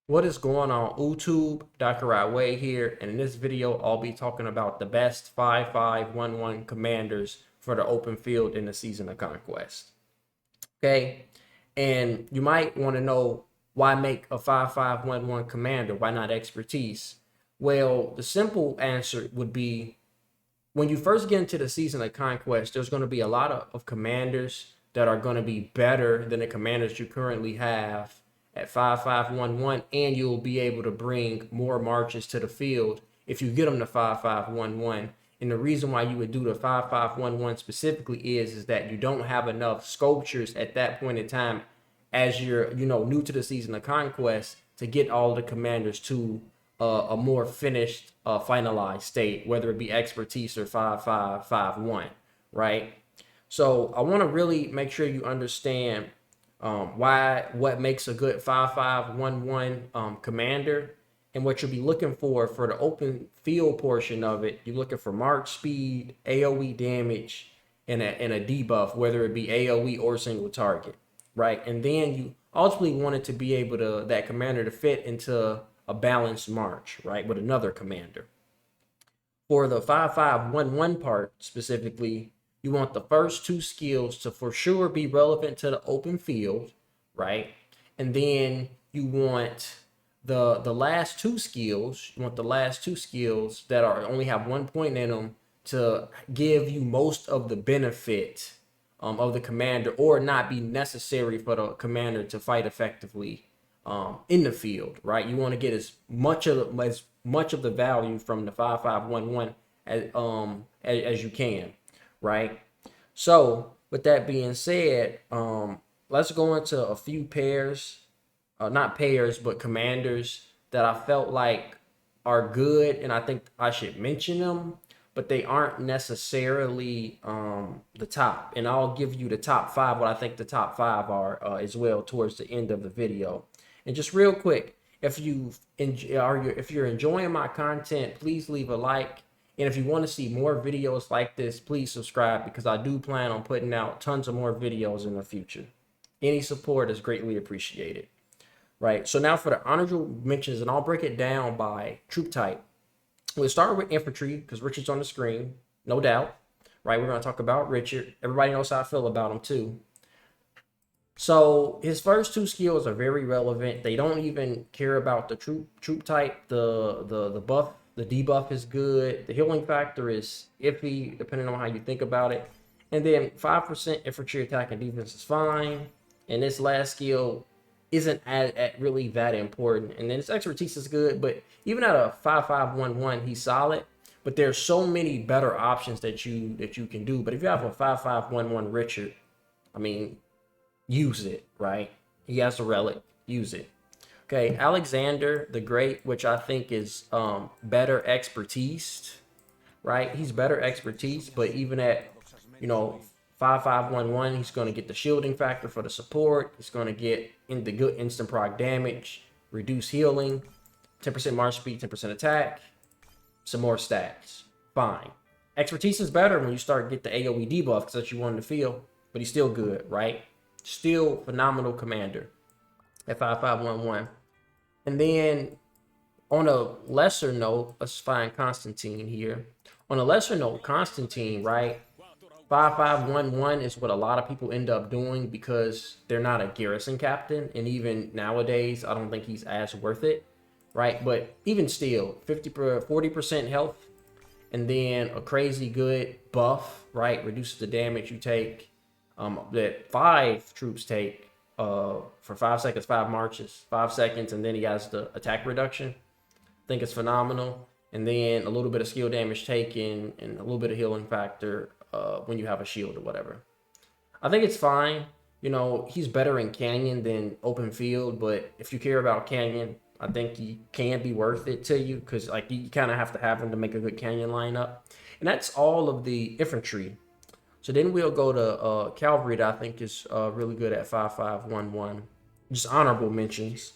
What is going on YouTube? Dr. Way here, and in this video I'll be talking about the best 5.5.1.1 commanders for the open field in the Season of Conquest. Okay, and you might want to know, why make a 5.5.1.1 commander? Why not expertise? Well, the simple answer would be, when you first get into the Season of Conquest, there's going to be a lot of commanders that are going to be better than the commanders you currently have at 5.5.1.1, and you'll be able to bring more marches to the field if you get them to 5.5.1.1. And the reason why you would do the 5.5.1.1 specifically is that you don't have enough sculptures at that point in time, as you're new to the Season of Conquest, to get all the commanders to a more finished, finalized state, whether it be expertise or 5.5.5.1, right? So I want to really make sure you understand what makes a good 5.5.1.1 commander, and what you'll be looking for the open field portion of it. You're looking for march speed, AoE damage, and a debuff, whether it be AoE or single target, right? And then you ultimately want it to be able to, that commander to fit into a balanced march, right, with another commander. For the 5.5.1.1 part specifically, you want the first two skills to for sure be relevant to the open field, right? And then you want the last two skills. You want the last two skills that are only have 1 point in them to give you most of the benefit of the commander, or not be necessary for the commander to fight effectively in the field, right? You want to get as much of the value from the 5.5.1.1 as you can, right? So with that being said, let's go into a few pairs, not pairs, but commanders that I felt like are good, and I think I should mention them, but they aren't necessarily the top. And I'll give you the top five, what I think the top five are as well towards the end of the video. And just real quick, if you're enjoying my content, please leave a like. And if you want to see more videos like this, please subscribe, because I do plan on putting out tons of more videos in the future. Any support is greatly appreciated, right? So now for the honorable mentions, and I'll break it down by troop type. We'll start with infantry, because Richard's on the screen, no doubt, right? We're going to talk about Richard. Everybody knows how I feel about him too. So his first two skills are very relevant. They don't even care about the troop type. The buff, the debuff is good. The healing factor is iffy, depending on how you think about it. And then 5% infantry attack and defense is fine. And this last skill isn't really that important. And then his expertise is good, but even at a 5.5.1.1, he's solid. But there's so many better options that you can do. But if you have a 5.5.1.1 Richard, I mean, use it, right? He has a relic, use it. Okay, Alexander the Great, which I think is better expertise, right? He's better expertise, but even at 5.5.1.1, he's going to get the shielding factor for the support. He's going to get in the good instant proc damage, reduce healing, 10% march speed, 10% attack, some more stats. Fine. Expertise is better when you start to get the AoE debuff, because that's what you want to feel, but he's still good, right? Still phenomenal commander at 5.5.1.1. And then on a lesser note, let's find Constantine here. On a lesser note, Constantine, right? 5.5.1.1 is what a lot of people end up doing, because they're not a garrison captain. And even nowadays, I don't think he's as worth it, right? But even still, 40% health, and then a crazy good buff, right? Reduces the damage you take, that 5 troops take for 5 seconds, 5 marches, 5 seconds, and then he has the attack reduction. I think it's phenomenal. And then a little bit of skill damage taken and a little bit of healing factor when you have a shield or whatever. I think it's fine. He's better in Canyon than open field, but if you care about Canyon, I think he can be worth it to you, because like you kind of have to have him to make a good Canyon lineup. And that's all of the infantry. So then we'll go to Cavalry, that I think is really good at 5.5.1.1. Just honorable mentions.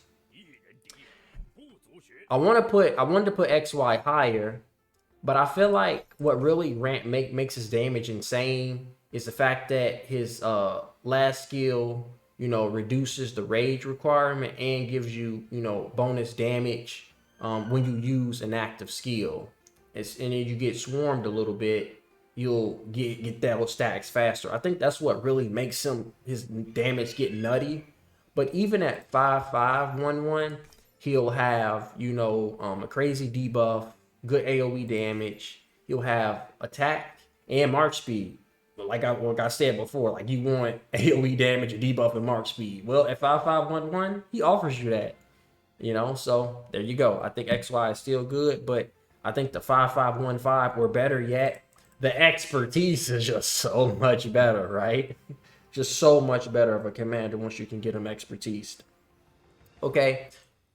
I wanted to put XY higher, but I feel like what really makes his damage insane is the fact that his last skill reduces the rage requirement and gives you, bonus damage when you use an active skill. And then you get swarmed a little bit, you'll get those stacks faster. I think that's what really makes his damage get nutty. But even at 5.5/1/1, he'll have, a crazy debuff, good AoE damage. He'll have attack and march speed. Like I said before, like you want AoE damage and debuff and march speed. Well, at 5.5/1/1, he offers you that. So there you go. I think XY is still good, but I think the 5.5/1/5, or better yet, the expertise is just so much better, right? Just so much better of a commander once you can get him expertise. Okay,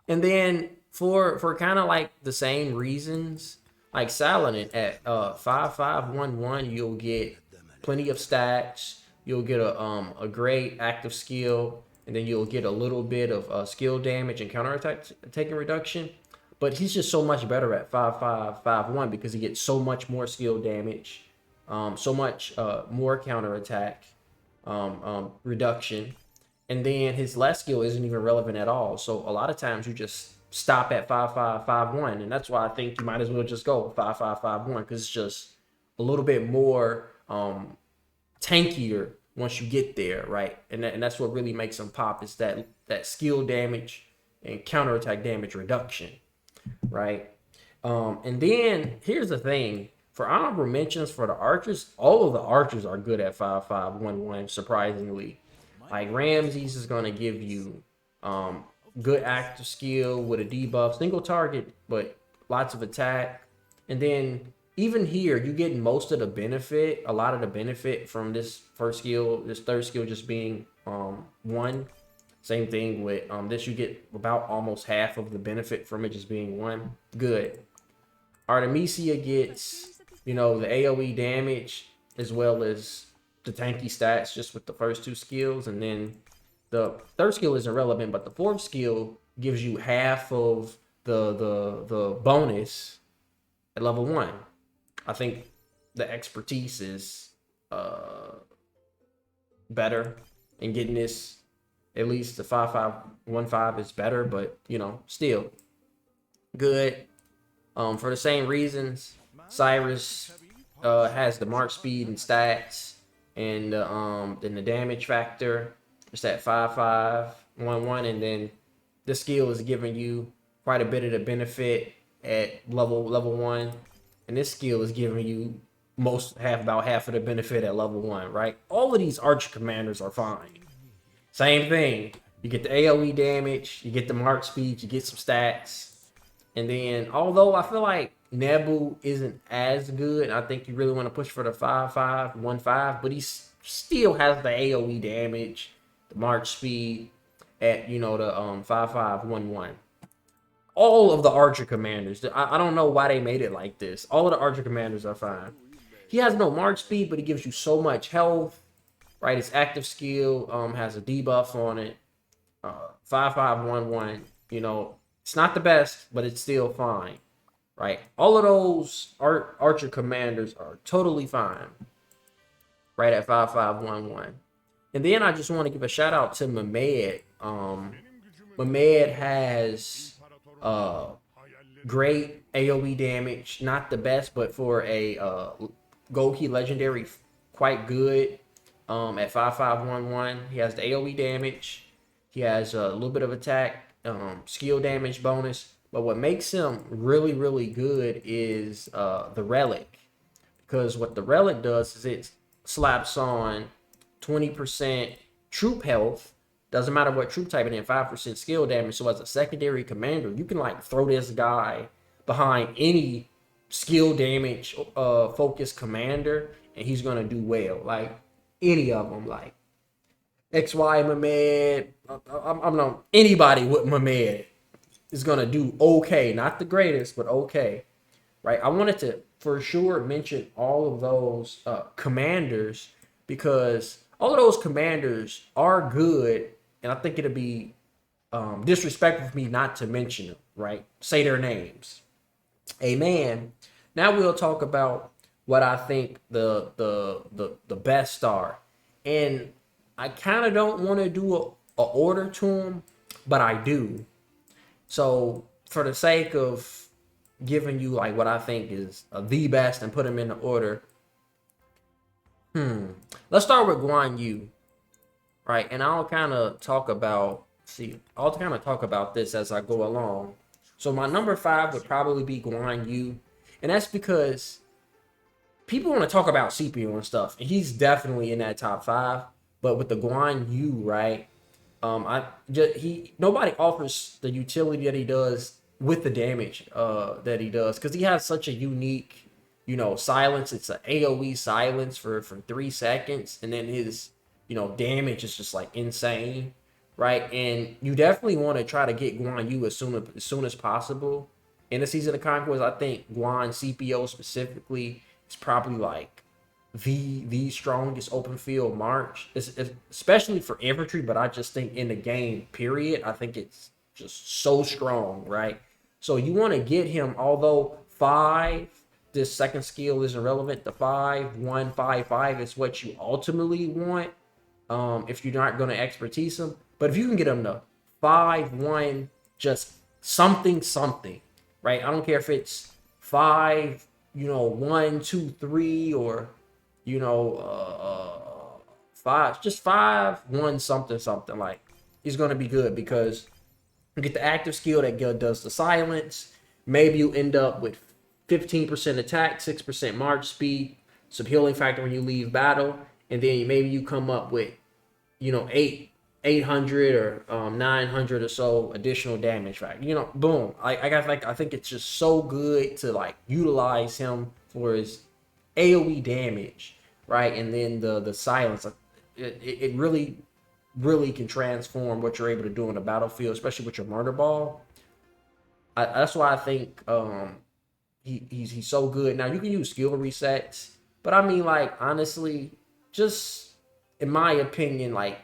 and then for kind of like the same reasons, like Saladin at 5.5/1/1, you'll get plenty of stats. You'll get a great active skill, and then you'll get a little bit of skill damage and counterattack taking reduction. But he's just so much better at 5.5/5/1 because he gets so much more skill damage, so much more counterattack reduction, and then his last skill isn't even relevant at all. So a lot of times you just stop at 5.5/5/1, and that's why I think you might as well just go 5.5/5/1 because it's just a little bit more tankier once you get there, right? And that's what really makes him pop, is that skill damage and counterattack damage reduction, right? And then here's the thing. For honorable mentions for the archers, all of the archers are good at 5.5/1/1, surprisingly. Like Ramses is going to give you good active skill with a debuff, single target, but lots of attack. And then even here, you get most of the benefit, a lot of the benefit from this first skill, this third skill just being 1. Same thing with this, you get about almost half of the benefit from it just being 1. Good. Artemisia gets, the AoE damage as well as the tanky stats just with the first 2 skills. And then the third skill is irrelevant, but the fourth skill gives you half of the bonus at level 1. I think the expertise is better in getting this. At least the 5.5/1/5 is better, but still good. For the same reasons, Cyrus has the march speed and stats, and then the damage factor. It's at 5.5/1/1, and then this skill is giving you quite a bit of the benefit at level 1, and this skill is giving you about half of the benefit at level 1, right? All of these archer commanders are fine. Same thing. You get the AoE damage, you get the march speed, you get some stats. And then, although I feel like Nebu isn't as good, I think you really want to push for the 5.5/1/5, but he still has the AoE damage, the march speed at, the 5.5/1/1. All of the archer commanders, I don't know why they made it like this. All of the archer commanders are fine. He has no march speed, but he gives you so much health, right? His active skill has a debuff on it. 5.5/1/1, it's not the best, but it's still fine, right? All of those archer commanders are totally fine, right, at 5.5/1/1. And then I just want to give a shout out to Mehmed. Mehmed has great AoE damage, not the best, but for a Gold Key Legendary, quite good. At 5.5/1/1, he has the AoE damage. He has a little bit of attack, skill damage bonus. But what makes him really, really good is the relic. Because what the relic does is it slaps on 20% troop health. Doesn't matter what troop type, and then 5% skill damage. So as a secondary commander, you can like throw this guy behind any skill damage focused commander, and he's gonna do well. Like any of them, like XY Mehmed, I'm not anybody with Mehmed is gonna do okay. Not the greatest, but okay, right? I wanted to for sure mention all of those commanders because all of those commanders are good, and I think it'd be disrespectful for me not to mention them, right? Say their names. Amen. Now we'll talk about what I think the best are, and I kind of don't want to do a order to them, but I do. So for the sake of giving you like what I think is the best and put them in the order, let's start with Guan Yu, right? And I'll kind of talk about this as I go along. So my number 5 would probably be Guan Yu, and that's because people want to talk about Scipio and stuff, and he's definitely in that top 5. But with the Guan Yu, right? Nobody offers the utility that he does with the damage that he does, because he has such a unique, silence. It's an AoE silence for 3 seconds, and then his damage is just like insane, right? And you definitely want to try to get Guan Yu as soon as possible in the Season of Conquest. I think Guan Scipio specifically is probably like the strongest open field march, especially for infantry. But I just think in the game period, I think it's just so strong, right? So you want to get him, although 5, this second skill is irrelevant. The 5-1-5-5 is what you ultimately want, if you're not going to expertise him. But if you can get him to 5-1, just something, right? I don't care if it's 5, 1, 2, 3, or 5, just 5-1 something. Like, he's going to be good because you get the active skill that does the silence. Maybe you end up with 15% attack, 6% march speed, some healing factor when you leave battle, and then maybe you come up with 800 or 900 or so additional damage factor. Boom. I think it's just so good to like utilize him for his AoE damage, right? And then the silence, it really can transform what you're able to do on the battlefield, especially with your murder ball. That's why I think he's so good. Now you can use skill resets, but I mean, like, honestly, just in my opinion, like,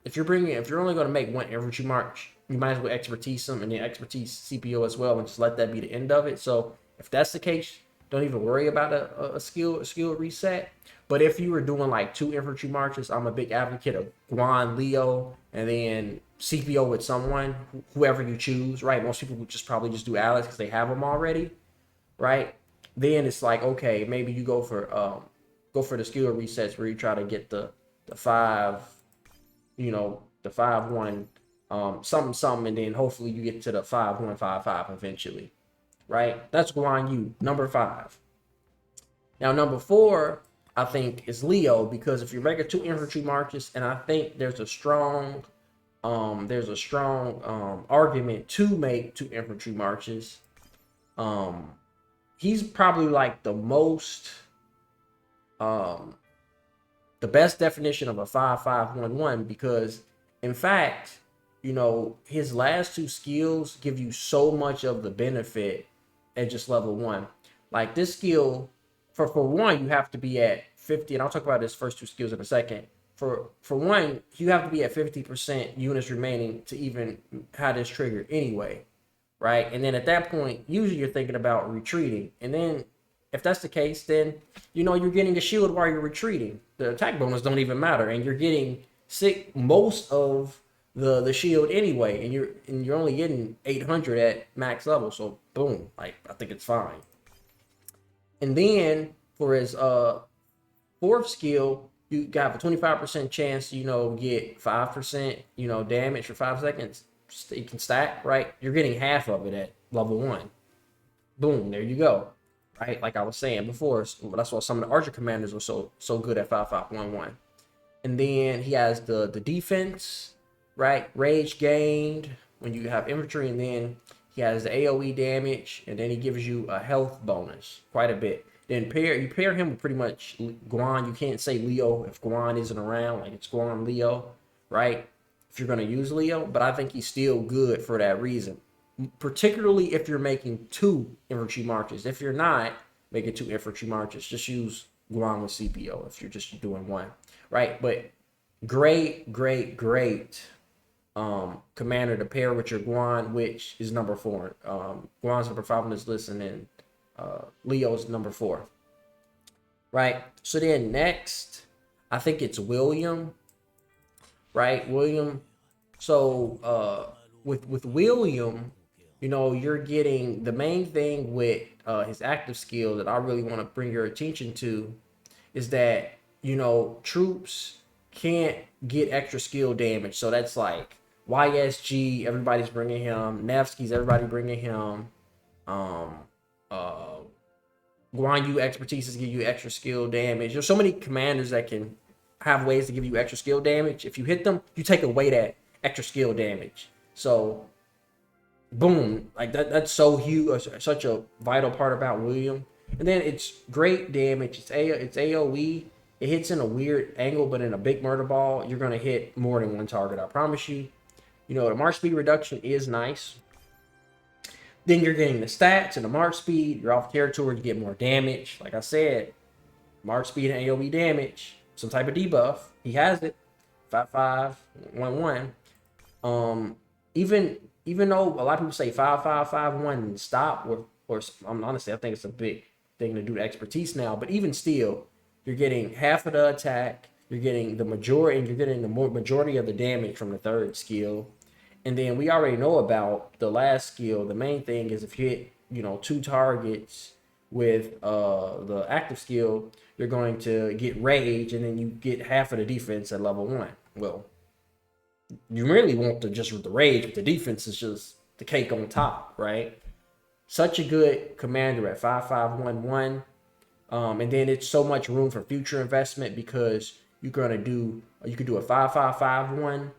if you're only going to make one infantry march, you might as well expertise him and then expertise Scipio as well, and just let that be the end of it. So if that's the case, don't even worry about a skill reset. But if you were doing like 2 infantry marches, I'm a big advocate of Guan, Leo, and then Scipio with someone, whoever you choose, right? Most people would probably just do Alex because they have them already, right? Then it's like, okay, maybe you go for the skill resets where you try to get the 5, the 5-1, something, and then hopefully you get to the 5-1-5-5 eventually, right? That's Guan Yu, number 5. Now, number 4, I think, is Leo, because if you're making 2 infantry marches, and I think there's a strong argument to make 2 infantry marches. He's probably like the best definition of a 5-5-1-1, because in fact, his last 2 skills give you so much of the benefit at just level 1. Like, this skill, for 1, you have to be at 50, and I'll talk about his first 2 skills in a second. For 1, you have to be at 50% units remaining to even have this trigger anyway, right? And then at that point, usually you're thinking about retreating. And then if that's the case, then you're getting a shield while you're retreating. The attack bonus don't even matter, and you're getting most of the shield anyway, and you're only getting 800 at max level. So boom, like, I think it's fine. And then for his 4th skill, you got a 25% chance to get 5% damage for 5 seconds. You can stack, right? You're getting half of it at level 1. Boom, there you go. Right, like I was saying before, that's why some of the archer commanders were so good at 5-5-1-1. And then he has the defense, right? Rage gained when you have infantry, and then he has the AoE damage, and then he gives you a health bonus, quite a bit. Then you pair him with pretty much Guan. You can't say Leo if Guan isn't around. Like, it's Guan, Leo, right? If you're going to use Leo, but I think he's still good for that reason. Particularly if you're making 2 infantry marches. If you're not making 2 infantry marches, just use Guan with Scipio if you're just doing 1, right? But great commander to pair with your Guan, which is number 4. Guan's number 5 on this list, and then Leo's number 4, right? So then next, I think it's William, right? William, So with William, you know, you're getting the main thing with his active skill that I really want to bring your attention to is that, you know, troops can't get extra skill damage. So that's like YSG, everybody's bringing him. Nevsky's, everybody bringing him. Um, uh, Guan Yu expertise is give you extra skill damage. There's so many commanders that can have ways to give you extra skill damage. If you hit them, you take away that extra skill damage. So boom, like that's so huge, such a vital part about William. And then it's great damage. It's AOE. It hits in a weird angle, but in a big murder ball, you're gonna hit more than one target. I promise you. You know, the march speed reduction is nice. Then you're getting the stats and the march speed. You're off territory, you get more damage. Like I said, march speed and AOE damage, some type of debuff. He has it. 5-5-1-1. Even though a lot of people say 5-5-5-1 and stop, or honestly, I think it's a big thing to do to expertise now. But even still, you're getting half of the attack, you're getting the majority, and you're getting the majority of the damage from the third skill. And then we already know about the last skill. The main thing is if you hit, you know, 2 targets with the active skill, you're going to get rage, and then you get half of the defense at level 1. Well, you really want to just with the rage, but the defense is just the cake on top, right? Such a good commander at 5-5-1-1. And then it's so much room for future investment because you could do a 5-5-5-1,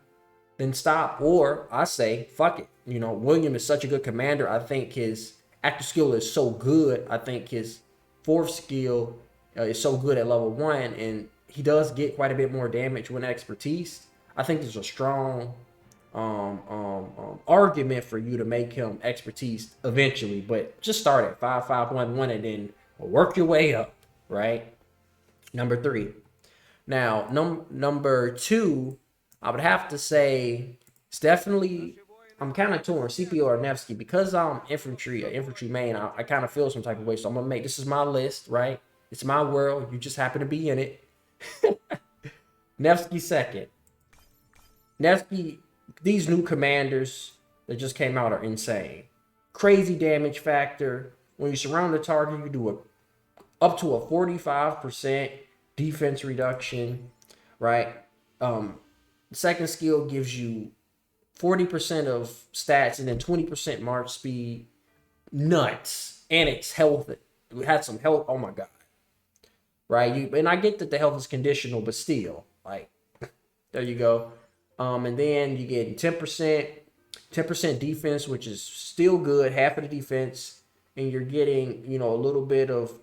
then stop. Or I say, fuck it. You know, William is such a good commander. I think his active skill is so good. I think his 4th skill is so good at level 1, and he does get quite a bit more damage when expertise. I think there's a strong argument for you to make him expertise eventually, but just start at 5-5-1-1 and then work your way up, right? Number 3. Now, number 2, I would have to say it's definitely, I'm kind of torn, Scipio or Nevsky, because I'm infantry main. I kind of feel some type of way, so I'm gonna make, this is my list, right? It's my world. You just happen to be in it. Nevsky second. Nevsky, these new commanders that just came out are insane. Crazy damage factor. When you surround the target, you do up to a 45% defense reduction, right? Second skill gives you 40% of stats and then 20% march speed. Nuts. And it's health. We had some health. Oh my God. Right? And I get that the health is conditional, but still, like, there you go. And then you get 10% defense, which is still good, half of the defense, and you're getting, you know, a little bit of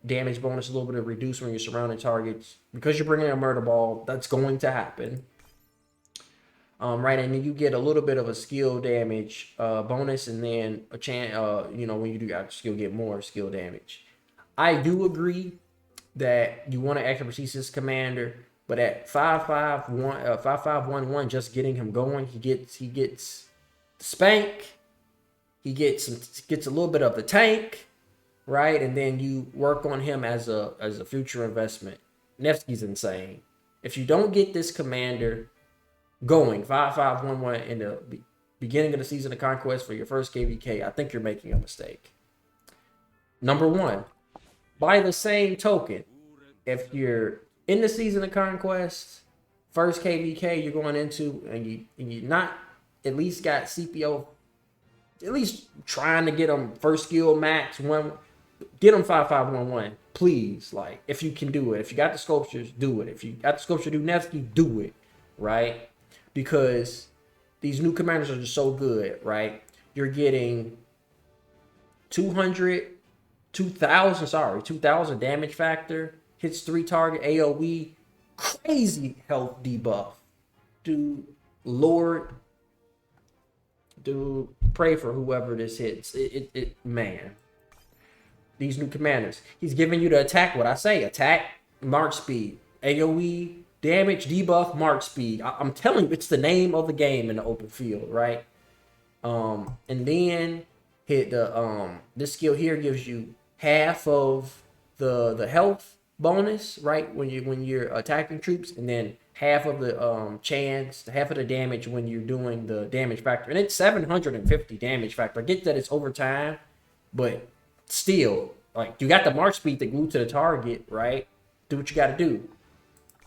damage bonus, a little bit of reduce when you're surrounding targets because you're bringing a murder ball. That's going to happen. Right, and then you get a little bit of a skill damage bonus, and then a chance, you know, when you do got skill, get more skill damage. I do agree that you want to expertise this commander, but at 5-5-1-1, just getting him going, he gets spank, he gets a little bit of the tank, right, and then you work on him as a future investment. Nevsky's insane. If you don't get this commander going 5-5-1-1 in the beginning of the season of Conquest for your first KVK, I think you're making a mistake. Number 1, by the same token, if you're in the season of Conquest, first KVK you're going into, and you not at least got Scipio, at least trying to get them first skill max one, get them 5-5-1-1, please. Like, if you can do it, if you got the sculptures, do it. If you got the sculpture, do Nevsky, do it, right? Because these new commanders are just so good, right? You're getting 2,000 damage factor, hits 3 target AoE, crazy health debuff. Dude, pray for whoever this hits. Man. These new commanders. He's giving you the attack, what I say, attack, march speed, AoE, damage, debuff, march speed. I'm telling you, it's the name of the game in the open field, right? And then hit the this skill here gives you half of the health bonus, right? When you're attacking troops, and then half of the half of the damage when you're doing the damage factor. And it's 750 damage factor. I get that it's over time, but still, like, you got the march speed to glue to the target, right? Do what you got to do.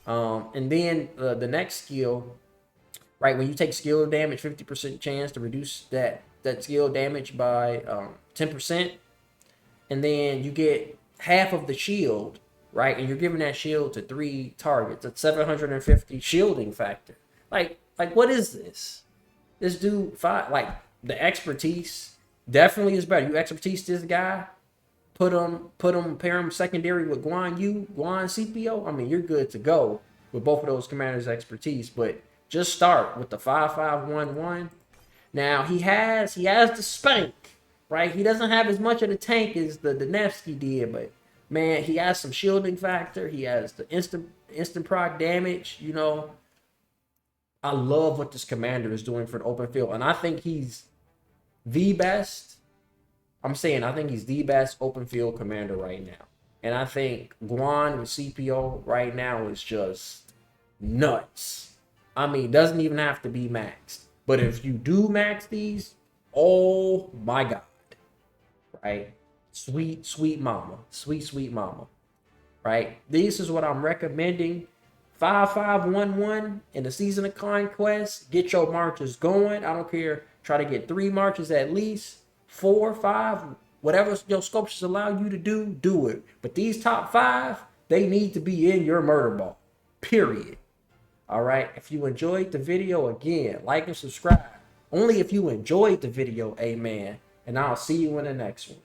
And then the next skill, right? When you take skill damage, 50% chance to reduce that skill damage by 10%. And then you get half of the shield, right? And you're giving that shield to 3 targets. That's 750 shielding factor. Like what is this? This dude, like, the expertise definitely is better. You expertise this guy, pair him secondary with Guan Yu, Scipio. I mean, you're good to go with both of those commanders' expertise. But just start with the 5511. Now he has the spank, right? He doesn't have as much of the tank as the Nevsky did, but man, he has some shielding factor. He has the instant proc damage. You know, I love what this commander is doing for the open field, and I think he's the best. I think he's the best open field commander right now. And I think Guan with Scipio right now is just nuts. I mean, doesn't even have to be maxed. But if you do max these, oh my God. Right? Sweet, sweet mama. Sweet, sweet mama. Right? This is what I'm recommending. 5511 in the Season of Conquest. Get your marches going. I don't care. Try to get 3 marches at least. 4, 5, whatever your sculptures allow you to do it. But these top 5, they need to be in your murder ball. Period. All right. If you enjoyed the video, again, like and subscribe. Only if you enjoyed the video, amen. And I'll see you in the next one.